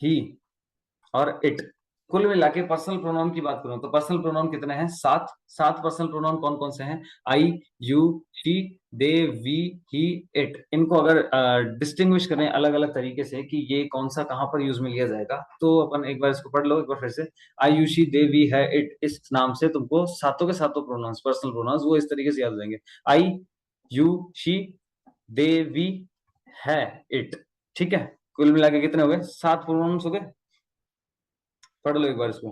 ही और इट। कुल मिला के पर्सनल प्रोनाउन की बात करूं तो पर्सनल प्रोनाउन कितने हैं? 7। 7 पर्सनल प्रोनाउन कौन कौन से हैं? I, you, she, they, we, he, it. इनको अगर डिस्टिंग्विश करें अलग अलग तरीके से कि ये कौन सा कहां पर यूज में लिया जाएगा, तो अपन एक बार इसको पढ़ लो एक बार फिर से। आई, यू, शी, दे, वी, है, इट, इस नाम से तुमको सातों के सातों प्रोनाउंस, पर्सनल प्रोनाउंस, वो इस तरीके से याद हो जाएंगे। आई, यू, शी, दे, वी, है, इट। ठीक है, कुल मिला के कितने हो गए? 7 प्रोनाउंस हो गए। पढ़ लो एक बार इसको।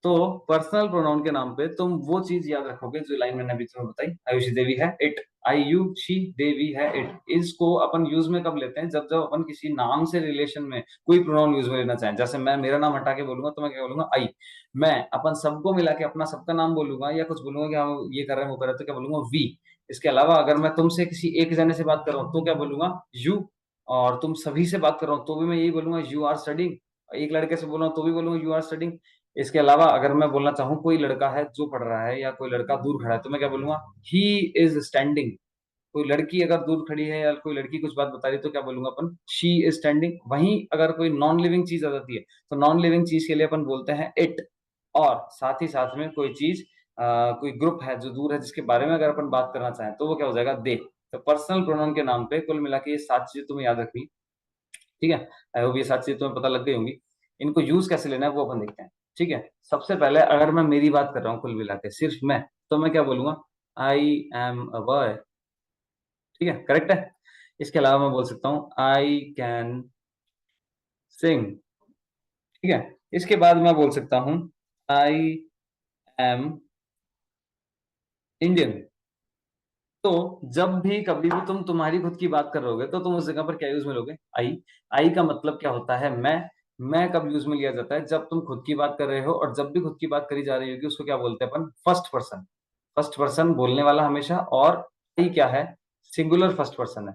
तो पर्सनल प्रोनाउन के नाम पे तुम वो चीज याद रखोगे जो लाइन मैंने अभी तुम्हें बताई, आयुषी देवी है, इट। आई, यू, शी, देवी है, इट। इसको अपन यूज में कब लेते हैं? जब जब अपन किसी नाम से रिलेशन में कोई प्रोनाउन यूज में लेना चाहें। जैसे मैं मेरा नाम हटा के बोलूंगा तो मैं क्या बोलूंगा? आई। मैं अपन सबको मिला के अपना सबका नाम बोलूंगा या कुछ बोलूंगा कि हम ये कर रहे हैं वो कर रहे हैं, तो क्या बोलूंगा? वी। इसके अलावा अगर मैं तुमसे किसी एक जने से बात कर रहा हूँ तो क्या बोलूंगा? यू। और तुम सभी से बात कर रहा हूँ तो भी मैं यही बोलूंगा, यू आर स्टडिंग। एक लड़के से बोल रहा हूँ तो भी बोलूंगा, यू आर स्टडिंग। इसके अलावा अगर मैं बोलना चाहूँ कोई लड़का है जो पढ़ रहा है या कोई लड़का दूर खड़ा है तो मैं क्या बोलूंगा? He is standing. कोई लड़की अगर दूर खड़ी है या कोई लड़की कुछ बात बता रही है तो क्या बोलूंगा अपन? She is standing. वहीं अगर कोई नॉन लिविंग चीज आ जाती है तो नॉन लिविंग चीज के लिए अपन बोलते हैं इट। और साथ ही साथ में कोई चीज, कोई ग्रुप है जो दूर है जिसके बारे में अगर अपन बात करना चाहें तो वो क्या हो जाएगा? दे। तो पर्सनल प्रोनाउन के नाम पे कुल मिला के ये 7 चीजें तुम्हें याद रखनी। ठीक है, आई होप ये 7 चीजें तुम्हें पता लग गई होंगी। इनको यूज कैसे लेना है वो अपन देखते हैं। ठीक है, सबसे पहले अगर मैं मेरी बात कर रहा हूँ कुल मिला के सिर्फ मैं, तो मैं क्या बोलूंगा? I am a boy. ठीक है, करेक्ट है। इसके अलावा मैं बोल सकता हूँ आई कैन सिंग। ठीक है, इसके बाद मैं बोल सकता हूँ आई एम इंडियन। तो जब भी कभी भी तुम तुम्हारी खुद की बात कर रहोगे तो तुम उस जगह पर क्या यूज में लोगे? आई। आई का मतलब क्या होता है? मैं कब यूज में लिया जाता है? जब तुम खुद की बात कर रहे हो, और जब भी खुद की बात करी जा रही होगी उसको क्या बोलते हैं अपन? First person. फर्स्ट पर्सन बोलने वाला हमेशा। और आई क्या है? सिंगुलर फर्स्ट पर्सन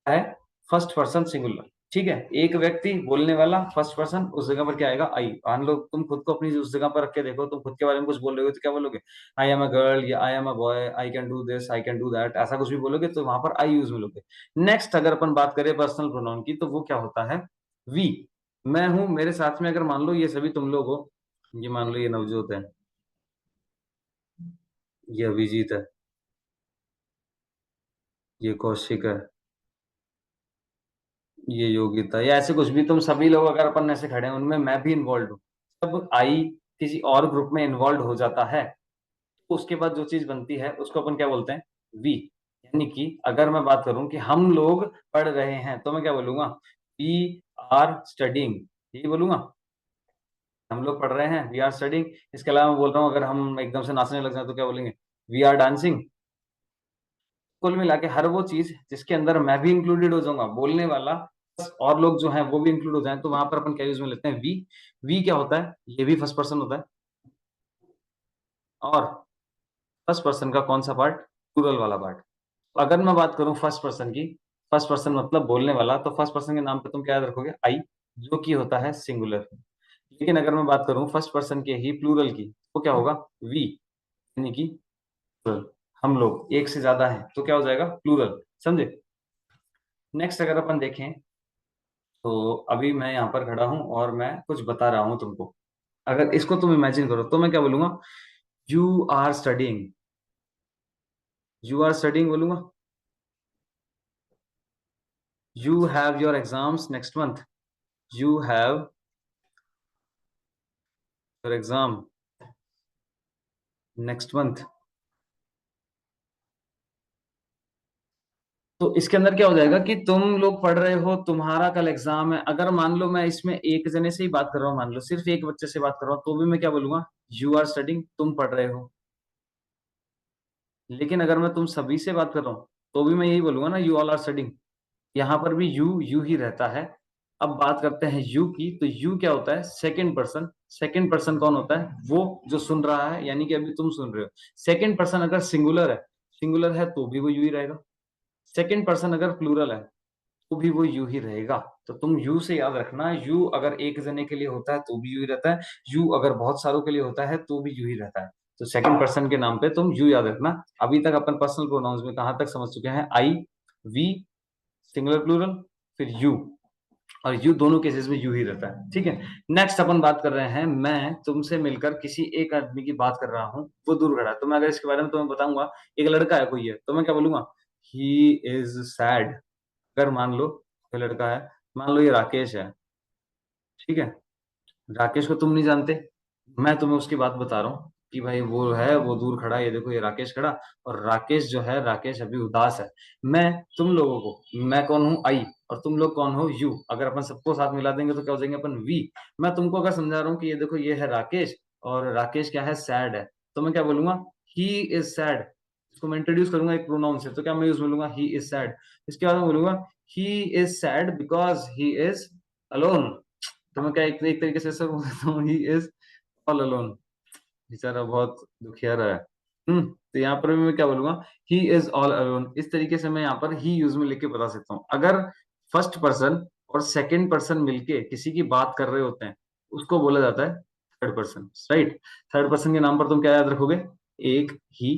है फर्स्ट पर्सन सिंगुलर। ठीक है, एक व्यक्ति बोलने वाला फर्स्ट पर्सन, उस जगह पर क्या आएगा? आई। मान लो तुम खुद को अपनी उस जगह पर रख के देखो, तुम खुद के बारे में कुछ बोल रहे हो तो क्या बोलोगे? आई एम अ गर्ल, या I am a boy, I can do this, I can do that, ऐसा कुछ भी बोलोगे तो वहां पर आई यूज में लोगे। नेक्स्ट अगर अपन बात करें पर्सनल प्रोनाउन की तो वो क्या होता है? वी। मैं हूं, मेरे साथ में अगर मान लो ये सभी तुम लोग हो, ये मान लो ये नवजोत है, ये अभिजीत है, ये कौशिक है, ये योग्यता, या ऐसे कुछ भी तुम सभी लोग अगर अपन ऐसे खड़े हैं उनमें मैं भी इन्वॉल्व हूँ, तब आई किसी और ग्रुप में इन्वॉल्व हो जाता है तो उसके बाद जो चीज बनती है उसको अपन क्या बोलते हैं? वी। यानी कि अगर मैं बात करूं कि हम लोग पढ़ रहे हैं तो मैं क्या बोलूंगा? We are studying. यही बोलूंगा, हम लोग पढ़ रहे हैं, वी आर स्टडिंग। इसके अलावा मैं बोल रहा हूँ अगर हम एकदम से नाचने लग जाए तो क्या बोलेंगे? We are dancing. कुल मिला के हर वो चीज जिसके अंदर मैं भी इंक्लूडेड हो जाऊंगा, बोलने वाला plus और लोग जो हैं वो भी इंक्लूड हो जाएं, तो वहां पर अपन क्या यूज में लेते हैं? वी। वी क्या होता है? ये भी फर्स्ट पर्सन होता है। और फर्स्ट पर्सन का कौन सा पार्ट? प्लूरल वाला पार्ट। अगर मैं बात करूं फर्स्ट पर्सन की, फर्स्ट पर्सन मतलब बोलने वाला, तो फर्स्ट पर्सन के नाम पे तुम क्या याद रखोगे? आई, जो कि होता है सिंगुलर। लेकिन अगर मैं बात करूं फर्स्ट पर्सन के ही प्लूरल की तो क्या होगा? वी। यानी कि plural। हम लोग एक से ज्यादा हैं तो क्या हो जाएगा? प्लूरल। समझे? नेक्स्ट अगर अपन देखें तो अभी मैं यहाँ पर खड़ा हूं और मैं कुछ बता रहा हूं तुमको। अगर इसको तुम इमेजिन करो तो मैं क्या बोलूंगा? You are studying. You are studying बोलूंगा। You have your exams next month. You have your exam next month. तो इसके अंदर क्या हो जाएगा कि तुम लोग पढ़ रहे हो, तुम्हारा कल एग्जाम है। अगर मान लो मैं इसमें एक जने से ही बात कर रहा हूँ, मान लो सिर्फ एक बच्चे से बात कर रहा हूँ, तो भी मैं क्या बोलूंगा? यू आर स्टडिंग, तुम पढ़ रहे हो। लेकिन अगर मैं तुम सभी से बात कर रहा हूँ तो भी मैं यही बोलूंगा ना, यू ऑल आर स्टडिंग। यहाँ पर भी यू यू ही रहता है। अब बात करते हैं यू की, तो यू क्या होता है? Second person. सेकंड पर्सन कौन होता है? वो जो सुन रहा है, यानी कि अभी तुम सुन रहे हो। सेकंड पर्सन अगर सिंगुलर है तो भी वो यू ही रहेगा। सेकंड पर्सन अगर प्लूरल है तो भी वो यू ही रहेगा। तो तुम यू से याद रखना, यू अगर एक जने के लिए होता है तो भी यू ही रहता है, यू अगर बहुत सारों के लिए होता है तो भी यू ही रहता है। तो सेकंड पर्सन के नाम पे तुम यू याद रखना। अभी तक अपन पर्सनल प्रोनाउंस में कहां तक समझ चुके हैं? आई, वी, सिंगुलर प्लूरल, फिर यू। और यू दोनों केसेस में यू ही रहता है, ठीक है। नेक्स्ट अपन बात कर रहे हैं, मैं तुमसे मिलकर किसी एक आदमी की बात कर रहा हूँ, वो दूर खड़ा है। तो मैं अगर इसके बारे में तुम्हें बताऊंगा, एक लड़का है कोई है, तो मैं क्या बोलूंगा? He is sad. अगर मान लो कोई लड़का है, मान लो ये राकेश है, ठीक है। राकेश को तुम नहीं जानते, मैं तुम्हें उसकी बात बता रहा हूँ कि भाई वो है, वो दूर खड़ा है, ये देखो ये राकेश खड़ा। और राकेश जो है, राकेश अभी उदास है। मैं तुम लोगों को, मैं कौन हूँ? आई। और तुम लोग कौन हो? यू। अगर अपन सबको साथ मिला देंगे तो क्या हो जाएंगे अपन? वी। मैं तुमको अगर समझा रहा हूँ कि ये देखो ये है राकेश, और राकेश क्या है? सैड है। तो मैं क्या बोलूंगा? He is sad. इसको मैं इंट्रोड्यूस करूंगा एक प्रोनाउन से, तो क्या मैं यूज बोलूंगा? He is sad. इसके बाद मैं बोलूंगा he is sad because he is alone. तो मैं क्या एक तरीके से सर बोल देता हूँ, ही इज ऑल अलोन। बेचारा बहुत दुखिया रहा है। तो यहाँ पर भी मैं क्या बोलूंगा? He is all alone. इस तरीके से मैं यहाँ पर ही यूज में लेके बता सकता हूँ। अगर फर्स्ट पर्सन और सेकंड पर्सन मिलके किसी की बात कर रहे होते हैं, उसको बोला जाता है third person, right. Third person के नाम पर तुम क्या याद रखोगे? एक ही,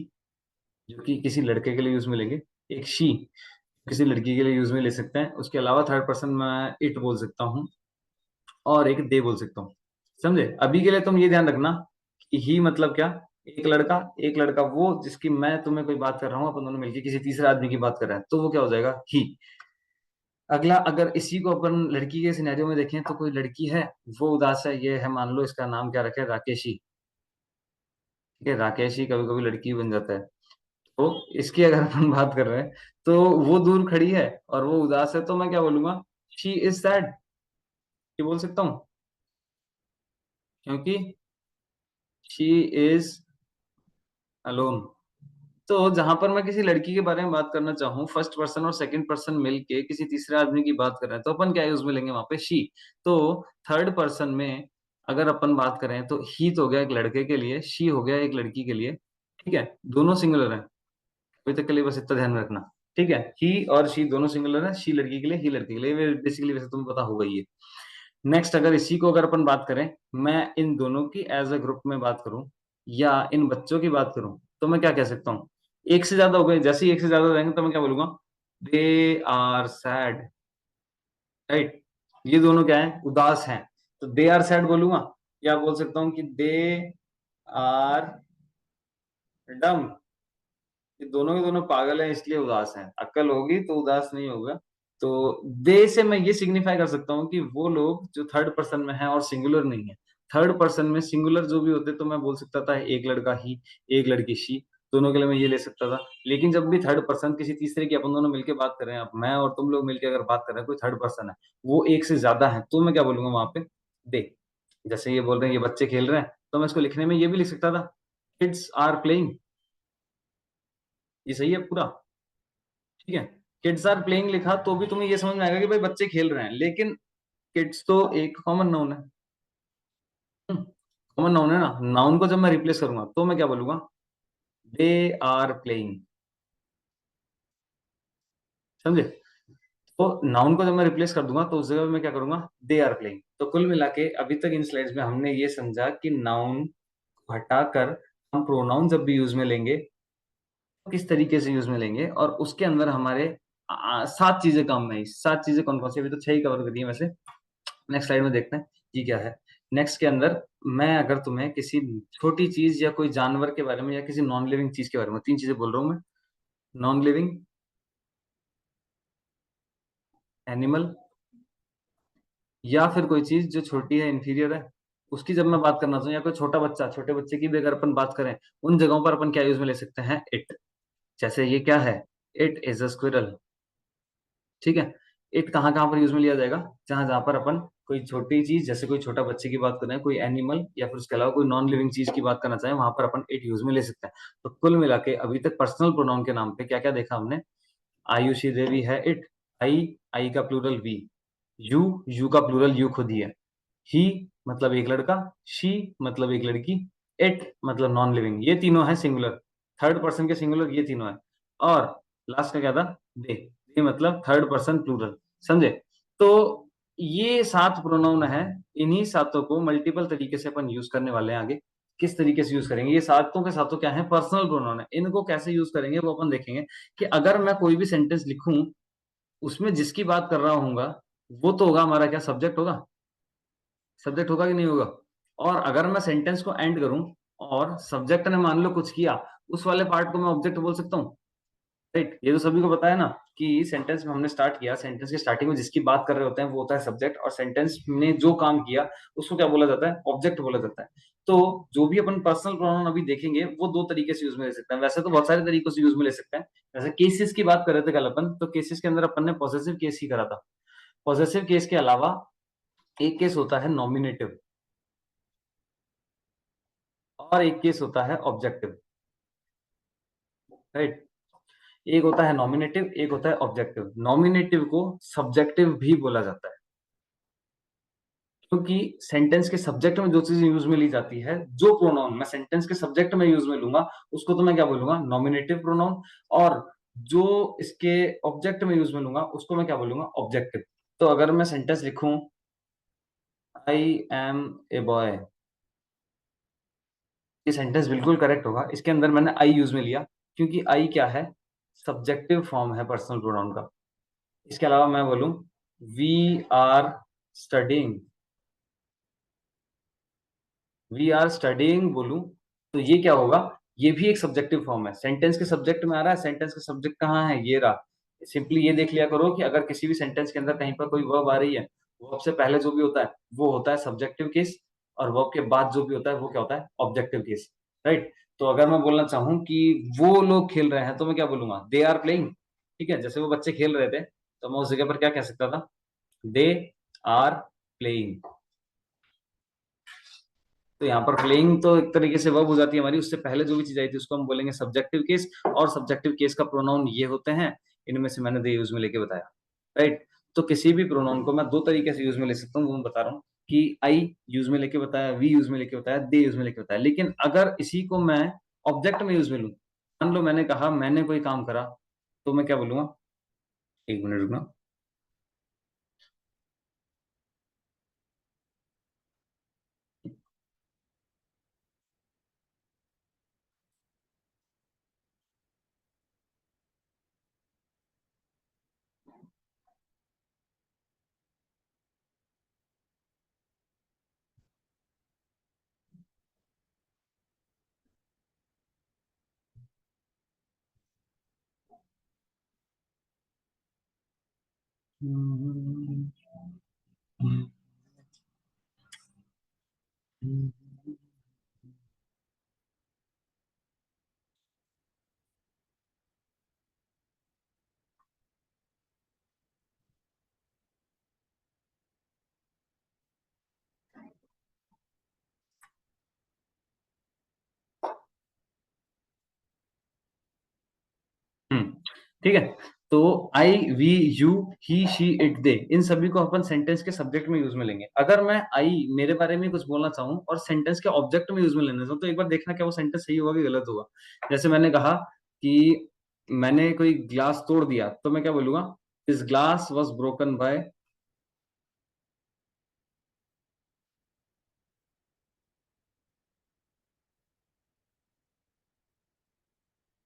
जो कि किसी लड़के के लिए यूज में लेंगे। एक शी, किसी लड़की के लिए यूज में ले सकते हैं। उसके अलावा थर्ड पर्सन मैं इट बोल सकता हूँ, और एक दे बोल सकता हूँ। समझे? अभी के लिए तुम ये ध्यान रखना कि ही मतलब क्या? एक लड़का। एक लड़का वो जिसकी मैं तुम्हें कोई बात कर रहा हूँ, अपन दोनों मिलकर किसी तीसरे आदमी की बात कर रहे हैं, तो वो क्या हो जाएगा? ही। अगला, अगर इसी को अपन लड़की के सिनेरियो में देखें, तो कोई लड़की है, वो उदास है, ये है, मान लो इसका नाम क्या रखे? राकेशी। ठीक है, राकेशी कभी कभी लड़की बन जाता है। तो इसकी अगर अपन बात कर रहे हैं, तो वो दूर खड़ी है और वो उदास है, तो मैं क्या बोलूंगा? She is sad. ये बोल सकता हूँ, क्योंकि शी इज अलोन। तो जहां पर मैं किसी लड़की के बारे में बात करना चाहूँ, फर्स्ट पर्सन और सेकंड पर्सन मिलके किसी तीसरे आदमी की बात कर रहे हैं, तो अपन क्या यूज में लेंगे वहां पे? शी। तो थर्ड पर्सन में अगर अपन बात करें, तो ही तो हो गया एक लड़के के लिए, शी हो गया एक लड़की के लिए, ठीक है। दोनों सिंगुलर हैं अभी तक के लिए, बस इतना ध्यान में रखना, ठीक है। ही और शी दोनों सिंगुलर है, शी लड़की के लिए, ही लड़की के लिए, बेसिकली वैसे तुम्हें पता होगा ही है। नेक्स्ट, अगर इसी को अगर अपन बात करें, मैं इन दोनों की एज अ ग्रुप में बात करूं, या इन बच्चों की बात करूं, तो मैं क्या कह सकता हूँ? एक से ज्यादा हो गए, जैसे ही एक से ज्यादा हो जाएंगे, तो मैं क्या बोलूंगा? They are sad, right. ये दोनों क्या है? उदास हैं। तो दे आर सैड बोलूंगा, या बोल सकता हूँ कि दे आर डम। ये दोनों के दोनों पागल हैं, इसलिए उदास हैं। अक्ल होगी तो उदास नहीं होगा। तो दे से मैं ये सिग्निफाई कर सकता हूँ कि वो लोग जो थर्ड पर्सन में हैं और सिंगुलर नहीं है। थर्ड पर्सन में सिंगुलर जो भी होते, तो मैं बोल सकता था एक लड़का ही, एक लड़की शी, दोनों के लिए मैं ये ले सकता था। लेकिन जब भी थर्ड पर्सन किसी तीसरे की अपन दोनों मिलकर बात कर रहे हैं, अब मैं और तुम लोग मिलकर अगर बात कर रहे हैं, कोई थर्ड पर्सन है, वो एक से ज्यादा है, तो मैं क्या बोलूंगा वहां पे? दे। जैसे ये बोल रहे हैं ये बच्चे खेल रहे हैं, तो मैं इसको लिखने में ये भी लिख सकता था, किड्स आर प्लेइंग। ये सही है पूरा, ठीक है। किड्स आर प्लेइंग लिखा तो भी तुम्हें ये समझ में आएगा कि भाई बच्चे खेल रहे हैं, लेकिन किड्स तो एक कॉमन नाउन है। कॉमन नाउन है ना। नाउन को जब मैं रिप्लेस करूंगा, तो मैं क्या बोलूंगा? They are playing. समझे? तो नाउन को जब मैं रिप्लेस कर दूंगा, तो उस जगह पे मैं क्या करूंगा? They are playing. तो कुल मिला के अभी तक इन स्लाइड्स में हमने ये समझा कि नाउन को हटाकर हम प्रोनाउन जब भी यूज में लेंगे, तो किस तरीके से यूज में लेंगे, और उसके अंदर हमारे सात चीजें काम में आई। सात चीजें कौन कौन सी? अभी तो छह ही कवर करी है वैसे। नेक्स्ट स्लाइड में देखते हैं कि क्या है। नेक्स्ट के अंदर मैं अगर तुम्हें किसी छोटी चीज या कोई जानवर के बारे में, या किसी नॉन लिविंग चीज के बारे में, तीन चीजें बोल रहा हूं मैं। नॉन लिविंग, एनिमल, या फिर कोई चीज जो छोटी है, इंफीरियर है, उसकी जब मैं बात करना चाहूँ, या कोई छोटा बच्चा, छोटे बच्चे की भी अगर अपन बात करें, उन जगहों पर अपन क्या यूज में ले सकते हैं? इट। जैसे ये क्या है? इट इज अ स्क्विरल, ठीक है। इट कहाँ कहाँ पर यूज में लिया जाएगा? जहां जहां पर अपन कोई छोटी चीज, जैसे कोई छोटा बच्चे की बात कर रहे हैं, कोई एनिमल, या फिर उसके अलावा कोई नॉन लिविंग चीज की बात करना चाहें, वहां पर अपन इट यूज में ले सकते हैं। तो कुल मिला के अभी तक पर्सनल प्रोनाउन के नाम पे क्या क्या देखा हमने? आयुषी देवी है इट, आई, आई का प्लूरल वी, यू का प्लूरल यू खुद ही है, ही मतलब एक लड़का, शी मतलब एक लड़की, इट मतलब नॉन लिविंग। ये तीनों है सिंगुलर, थर्ड पर्सन के सिंगुलर ये तीनों है। और लास्ट का क्या था? दे मतलब थर्ड पर्सन प्लूरल। समझे? तो ये सात प्रोनाउन है। इन्हीं सातों को मल्टीपल तरीके से अपन यूज करने वाले हैं आगे। किस तरीके से यूज करेंगे? ये सातों के सातों क्या है? पर्सनल प्रोनाउन है। इनको कैसे यूज करेंगे वो अपन देखेंगे, कि अगर मैं कोई भी सेंटेंस लिखूं, उसमें जिसकी बात कर रहा हूँ, वो तो होगा हमारा क्या, सब्जेक्ट होगा, सब्जेक्ट होगा कि नहीं होगा। और अगर मैं सेंटेंस को एंड करूं और सब्जेक्ट ने मान लो कुछ किया, उस वाले पार्ट को मैं ऑब्जेक्ट बोल सकता हूँ। राइट, ये तो सभी को पता है ना कि सेंटेंस में हमने स्टार्ट किया, सेंटेंस के स्टार्टिंग में जिसकी बात कर रहे होते हैं वो होता है सब्जेक्ट, और सेंटेंस ने जो काम किया उसको क्या बोला जाता है, ऑब्जेक्ट बोला जाता है। तो जो भी अपन पर्सनल प्रोनाउन अभी देखेंगे वो दो तरीके से यूज में ले सकते हैं, वैसे तो बहुत सारे तरीकों से यूज में ले सकते हैं। जैसे केसेस की बात कर रहे थे कल अपन, तो केसेस के अंदर अपन ने पॉसेसिव केस ही करा था। पॉसेसिव केस के अलावा एक केस होता है नॉमिनेटिव, और एक केस होता है ऑब्जेक्टिव। राइट, एक होता है नॉमिनेटिव, एक होता है ऑब्जेक्टिव। नॉमिनेटिव को सब्जेक्टिव भी बोला जाता है, क्योंकि सेंटेंस के सब्जेक्ट में जो चीज यूज में ली जाती है, जो प्रोनाउन मैं सेंटेंस के सब्जेक्ट में यूज में लूंगा उसको तो मैं क्या बोलूंगा, नॉमिनेटिव प्रोनाउन। और जो इसके ऑब्जेक्ट में यूज में लूंगा उसको मैं क्या बोलूंगा, ऑब्जेक्टिव। तो अगर मैं सेंटेंस लिखूं, आई एम ए बॉय, ये सेंटेंस बिल्कुल करेक्ट होगा। इसके अंदर मैंने आई यूज में लिया, क्योंकि आई क्या है, सब्जेक्टिव फॉर्म है पर्सनल प्रोनाउन का। इसके अलावा मैं बोलूं we are studying, we are studying बोलूं, तो ये क्या होगा, ये भी एक सब्जेक्टिव फॉर्म है, सेंटेंस के सब्जेक्ट में आ रहा है। सेंटेंस का सब्जेक्ट कहाँ है, ये रहा। सिंपली ये देख लिया करो कि अगर किसी भी सेंटेंस के अंदर कहीं पर कोई वर्ब आ रही है, वर्ब से पहले जो भी होता है वो होता है सब्जेक्टिव केस, और वर्ब के बाद जो भी होता है वो क्या होता है, ऑब्जेक्टिव केस। राइट, तो अगर मैं बोलना चाहूं कि वो लोग खेल रहे हैं, तो मैं क्या बोलूंगा, दे आर प्लेइंग। ठीक है, जैसे वो बच्चे खेल रहे थे, तो मैं उस जगह पर क्या कह सकता था, दे आर प्लेइंग। तो यहाँ पर प्लेइंग तो एक तरीके से वर्ब हो जाती है हमारी, उससे पहले जो भी चीज आई थी उसको हम बोलेंगे सब्जेक्टिव केस। और सब्जेक्टिव केस का प्रोनाउन ये होते हैं, इनमें से मैंने दे यूज में लेके बताया। राइट, तो किसी भी प्रोनाउन को मैं दो तरीके से यूज में ले सकता हूँ, वो मैं बता रहा हूँ कि आई यूज में लेके बताया, वी यूज में लेके बताया, दे यूज में लेके बताया। लेकिन अगर इसी को मैं ऑब्जेक्ट में यूज में लूँ, मान लो मैंने कहा मैंने कोई काम करा, तो मैं क्या बोलूंगा, एक मिनट रुकना। हम्म, ठीक है। तो I, we, you, he, she, it, they, इन सभी को अपन सेंटेंस के सब्जेक्ट में यूज में लेंगे। अगर मैं आई मेरे बारे में कुछ बोलना चाहूँ और सेंटेंस के ऑब्जेक्ट में यूज में लेना चाहूँ, तो एक बार देखना क्या वो सेंटेंस सही होगा कि गलत होगा। जैसे मैंने कहा कि मैंने कोई ग्लास तोड़ दिया, तो मैं क्या बोलूंगा, this glass was broken by,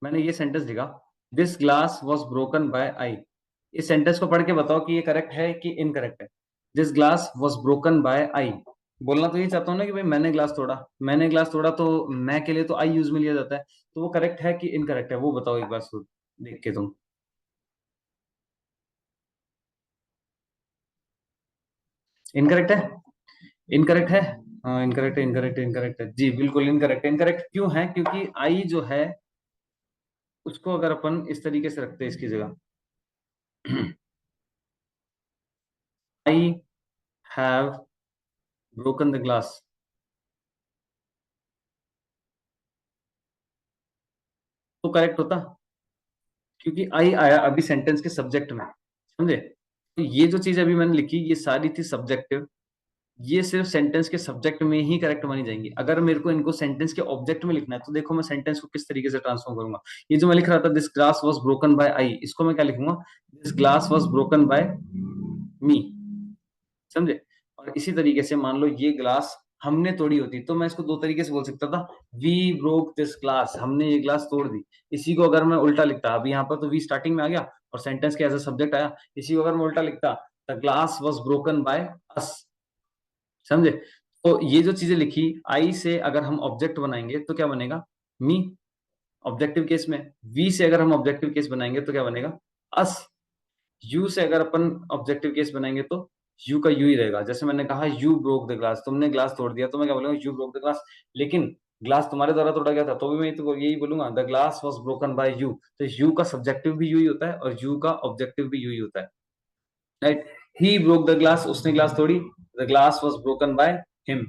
मैंने ये सेंटेंस लिखा, this glass was broken by I. इस सेंटेंस को पढ़ के बताओ कि ये करेक्ट है कि इनकरेक्ट है। This glass was broken by I, बोलना तो ये चाहता हूँ ना कि भाई मैंने ग्लास तोड़ा, मैंने ग्लास तोड़ा, तो मैं के लिए तो आई यूज में लिया जाता है। तो वो करेक्ट है कि इनकरेक्ट है, वो बताओ एक बार सुन देख के तुम। इनकरेक्ट है, इनकरेक्ट है। हाँ इनकरेक्ट है, इनकरेक्ट है, इनकरेक्ट है जी, बिल्कुल इनकरेक्ट है। इनकरेक्ट क्यों है, क्योंकि आई जो है उसको अगर अपन इस तरीके से रखते हैं इसकी जगह, I have broken the glass, तो करेक्ट होता, क्योंकि आई आया अभी सेंटेंस के सब्जेक्ट में, समझे। तो ये जो चीज अभी मैंने लिखी ये सारी थी सब्जेक्टिव, ये सिर्फ सेंटेंस के सब्जेक्ट में ही करेक्ट मानी जाएंगी। अगर मेरे को इनको सेंटेंस के ऑब्जेक्ट में लिखना है, तो देखो मैं सेंटेंस को किस तरीके से ट्रांसफॉर्म करूंगा। ये जो मैं लिख रहा था, this glass was broken by I, इसको मैं क्या लिखूंगा, this glass was broken by me, समझे। और इसी तरीके से मान लो ये ग्लास हमने तोड़ी होती, तो मैं इसको दो तरीके से बोल सकता था, वी ब्रोक दिस ग्लास, हमने ये ग्लास तोड़ दी। इसी को अगर मैं उल्टा लिखता, अभी यहाँ पर तो वी स्टार्टिंग में आ गया और सेंटेंस के एज अ सब्जेक्ट आया, इसी को अगर मैं उल्टा लिखता, the glass was broken by us. समझे? तो ये जो चीजें लिखी, आई से अगर हम ऑब्जेक्ट बनाएंगे तो क्या बनेगा? मी, ऑब्जेक्टिव केस में। वी से अगर हम ऑब्जेक्टिव केस बनाएंगे तो क्या बनेगा? अस। यू से अगर अपन ऑब्जेक्टिव केस बनाएंगे तो यू का यू ही रहेगा। जैसे मैंने कहा यू ब्रोक द ग्लास, तुमने ग्लास तोड़ दिया, तो मैं क्या बोलूंगा? You broke the glass. लेकिन ग्लास तुम्हारे द्वारा तोड़ा गया था, तो भी मैं तो यही बोलूंगा, the glass was broken bye you. तो यू का सब्जेक्टिव भी यू ही होता है और यू का ऑब्जेक्टिव भी यू ही होता है, right? He broke the glass, उसने ग्लास तोड़ी। The glass was broken by him.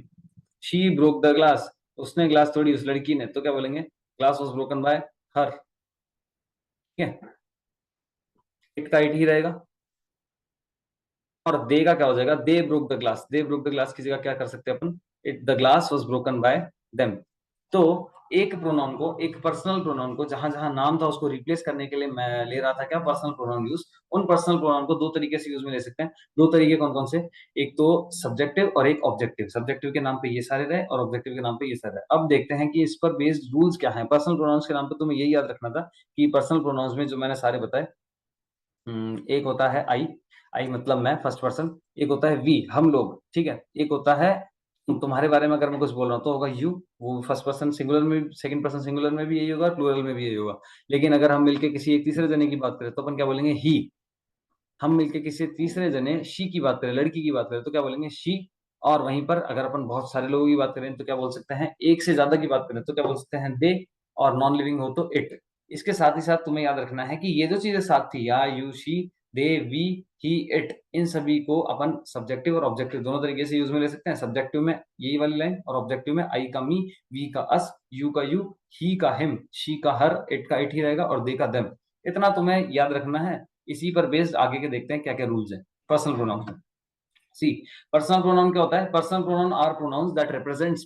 She broke the glass, उसने ग्लास तोड़ी, उस लड़की ने, तो क्या बोलेंगे? ग्लास वॉज ब्रोकन बाय हर। ठीक है, इट का इट ही रहेगा। और दे का क्या हो जाएगा? They broke the glass. They broke the glass की जगह क्या कर सकते हैं अपन? It the glass was broken by them. तो एक प्रोनाउन को, एक पर्सनल प्रोनाउन को, जहां जहां नाम था उसको रिप्लेस करने के लिए मैं ले रहा था क्या? Personal pronoun use. उन पर्सनल प्रोनाउन को दो तरीके से यूज में ले सकते हैं। दो तरीके कौन कौन से? एक तो सब्जेक्टिव और एक ऑब्जेक्टिव। सब्जेक्टिव के नाम पे ये सारे रहे और ऑब्जेक्टिव के नाम पे ये सारे रहे। अब देखते हैं कि इस पर बेस्ड रूल्स क्या है। पर्सनल प्रोनाउंस के नाम पे तुम्हें यही याद रखना था कि पर्सनल प्रोनाउंस में जो मैंने सारे बताए, एक होता है आई, आई मतलब मैं, फर्स्ट पर्सन। एक होता है वी, हम लोग, ठीक है। एक होता है तुम्हारे बारे में अगर मैं कुछ बोल रहा हूँ तो होगा यू, वो फर्स्ट पर्सन सिंगुलर में, सेकंड पर्सन सिंगुलर में भी यही होगा, प्लूरल में भी यही होगा। लेकिन अगर हम मिलके किसी एक तीसरे जने की बात करें तो अपन क्या बोलेंगे? ही। हम मिलके किसी तीसरे जने शी की बात करें, लड़की की बात करें, तो क्या बोलेंगे? शी। और वहीं पर अगर अपन बहुत सारे लोगों की बात करें तो क्या बोल सकते हैं? एक से ज्यादा की बात करें तो क्या बोल सकते हैं? दे। और नॉन लिविंग हो तो इट। इसके साथ ही साथ तुम्हें याद रखना है कि ये जो चीजें साथ थी, या, you, she, they, we, he, it, इन सभी को अपन सब्जेक्टिव और ऑब्जेक्टिव दोनों तरीके से यूज में ले सकते हैं। सब्जेक्टिव में यही वाली लाइन, और ऑब्जेक्टिव में आई का मी, वी का अस, यू का यू, ही का हिम, शी का हर, इट का इट ही रहेगा, और दे का देम। इतना तुम्हें याद रखना है। इसी पर बेस्ड आगे के देखते हैं क्या क्या रूल्स हैं पर्सनल प्रोनाउन में। सी, पर्सनल प्रोनाउन क्या होता है? Personal pronoun are pronouns that represents